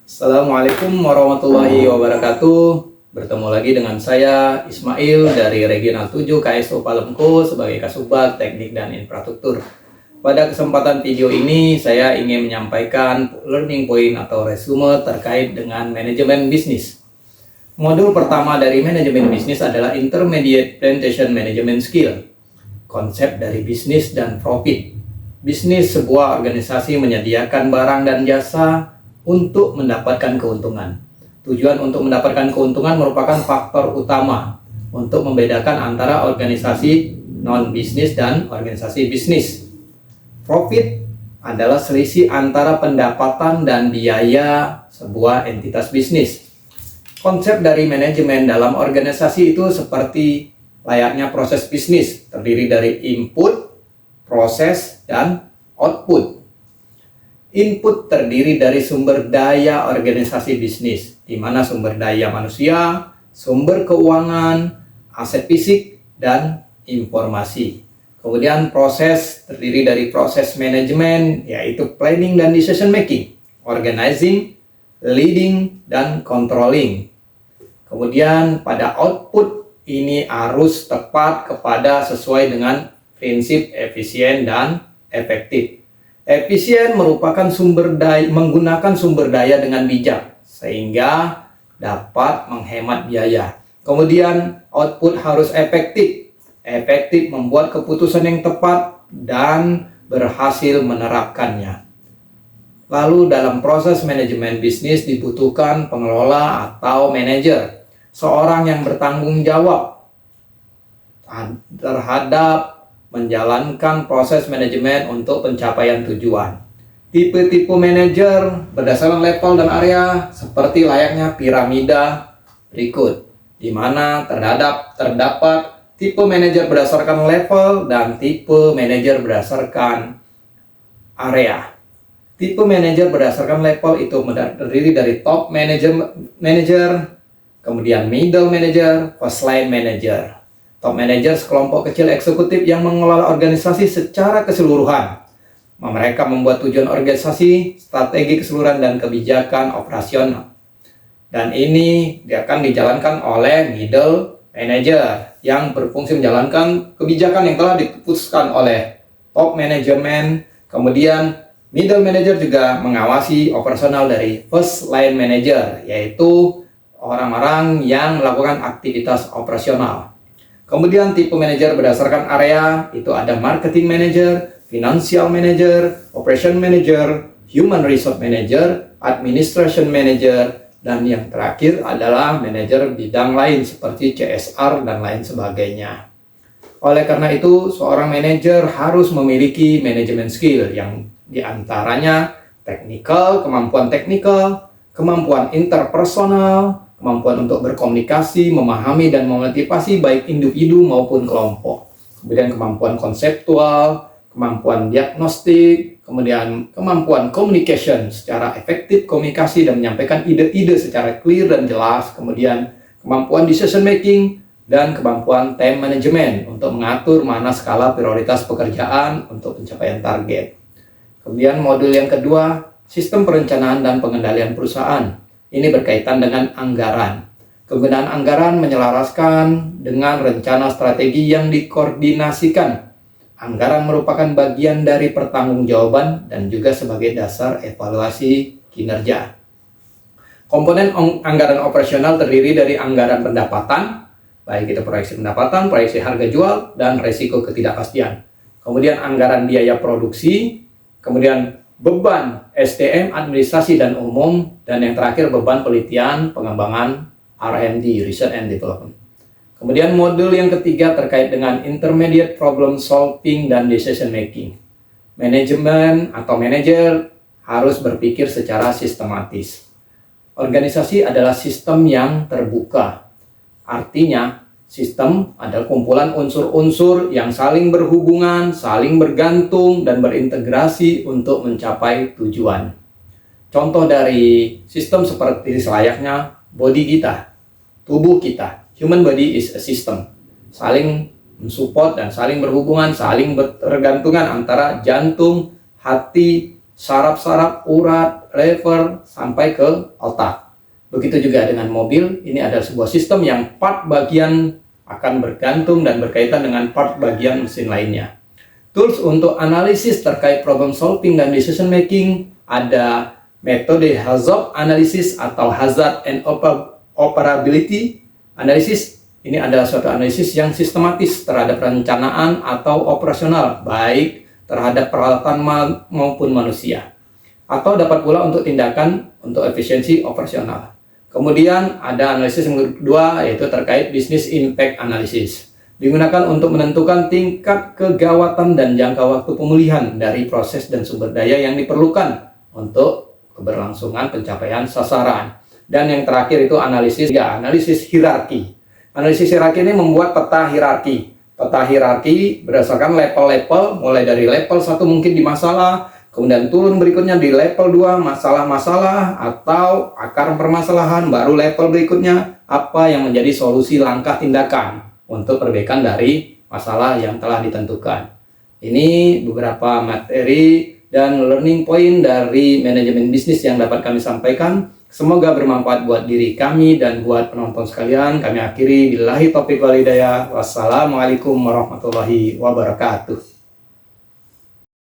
Assalamualaikum warahmatullahi wabarakatuh. Bertemu lagi dengan saya Ismail dari Regional 7 KSO Palemko sebagai Kasubag Teknik dan Infrastruktur. Pada kesempatan video ini saya ingin menyampaikan learning point atau resume terkait dengan manajemen bisnis. Modul pertama dari manajemen bisnis adalah Intermediate Plantation Management Skill. Konsep dari bisnis dan profit. Bisnis sebuah organisasi menyediakan barang dan jasa untuk mendapatkan keuntungan. Tujuan untuk mendapatkan keuntungan merupakan faktor utama untuk membedakan antara organisasi non-bisnis dan organisasi bisnis. Profit adalah selisih antara pendapatan dan biaya sebuah entitas bisnis. Konsep dari manajemen dalam organisasi itu seperti layaknya proses bisnis, terdiri dari input, proses, dan output. Input terdiri dari sumber daya organisasi bisnis, di mana sumber daya manusia, sumber keuangan, aset fisik, dan informasi. Kemudian proses terdiri dari proses manajemen, yaitu planning dan decision making, organizing, leading, dan controlling. Kemudian pada output ini harus tepat kepada sesuai dengan prinsip efisien dan efektif. Efisien merupakan menggunakan sumber daya dengan bijak sehingga dapat menghemat biaya. Kemudian output harus efektif. Efektif membuat keputusan yang tepat dan berhasil menerapkannya. Lalu dalam proses manajemen bisnis dibutuhkan pengelola atau manajer, seorang yang bertanggung jawab terhadap menjalankan proses manajemen untuk pencapaian tujuan. Tipe-tipe manajer berdasarkan level dan area seperti layaknya piramida berikut, di mana terdapat tipe manajer berdasarkan level dan tipe manajer berdasarkan area. Tipe manajer berdasarkan level itu terdiri dari top manager, kemudian middle manager, first line manager. Top manager sekelompok kecil eksekutif yang mengelola organisasi secara keseluruhan. Mereka membuat tujuan organisasi, strategi keseluruhan, dan kebijakan operasional. Dan ini akan dijalankan oleh middle manager yang berfungsi menjalankan kebijakan yang telah diputuskan oleh top manajemen. Kemudian middle manager juga mengawasi operasional dari first line manager, yaitu orang-orang yang melakukan aktivitas operasional. Kemudian tipe manajer berdasarkan area itu ada marketing manager, financial manager, operation manager, human resource manager, administration manager, dan yang terakhir adalah manajer bidang lain seperti CSR dan lain sebagainya. Oleh karena itu, seorang manajer harus memiliki manajemen skill yang diantaranya kemampuan teknikal, kemampuan interpersonal, kemampuan untuk berkomunikasi, memahami dan memotivasi baik individu maupun kelompok. Kemudian kemampuan konseptual, kemampuan diagnostik, kemudian kemampuan communication secara efektif komunikasi dan menyampaikan ide-ide secara clear dan jelas. Kemudian kemampuan decision making dan kemampuan time management untuk mengatur mana skala prioritas pekerjaan untuk pencapaian target. Kemudian modul yang kedua, sistem perencanaan dan pengendalian perusahaan. Ini berkaitan dengan anggaran. Kegunaan anggaran menyelaraskan dengan rencana strategi yang dikoordinasikan. Anggaran merupakan bagian dari pertanggungjawaban dan juga sebagai dasar evaluasi kinerja. Komponen anggaran operasional terdiri dari anggaran pendapatan, baik itu proyeksi pendapatan, proyeksi harga jual, dan resiko ketidakpastian. Kemudian anggaran biaya produksi, kemudian beban SDM, administrasi dan umum, dan yang terakhir beban penelitian, pengembangan R&D, Research and Development. Kemudian modul yang ketiga terkait dengan intermediate problem solving dan decision making. Manajemen atau manajer harus berpikir secara sistematis. Organisasi adalah sistem yang terbuka. Artinya, sistem adalah kumpulan unsur-unsur yang saling berhubungan, saling bergantung, dan berintegrasi untuk mencapai tujuan. Contoh dari sistem seperti selayaknya body kita, tubuh kita. Human body is a system. Saling mensupport dan saling berhubungan, saling bergantungan antara jantung, hati, saraf-saraf, urat, lever, sampai ke otak. Begitu juga dengan mobil, ini adalah sebuah sistem yang part bagian akan bergantung dan berkaitan dengan part bagian mesin lainnya. Tools untuk analisis terkait problem solving dan decision making, ada metode hazard analysis atau hazard and operability analysis. Ini adalah suatu analisis yang sistematis terhadap perencanaan atau operasional, baik terhadap peralatan maupun manusia. Atau dapat pula untuk tindakan untuk efisiensi operasional. Kemudian ada analisis yang kedua, yaitu terkait business impact analysis. Digunakan untuk menentukan tingkat kegawatan dan jangka waktu pemulihan dari proses dan sumber daya yang diperlukan untuk keberlangsungan pencapaian sasaran. Dan yang terakhir itu analisis hierarki. Analisis hierarki ini membuat peta hierarki. Peta hierarki berdasarkan level-level, mulai dari level 1 mungkin di masalah, kemudian turun berikutnya di level 2 masalah-masalah atau akar permasalahan, baru level berikutnya apa yang menjadi solusi langkah tindakan untuk perbaikan dari masalah yang telah ditentukan. Ini beberapa materi dan learning point dari manajemen bisnis yang dapat kami sampaikan. Semoga bermanfaat buat diri kami dan buat penonton sekalian. Kami akhiri billahi taufiq wal hidayah. Wassalamualaikum warahmatullahi wabarakatuh.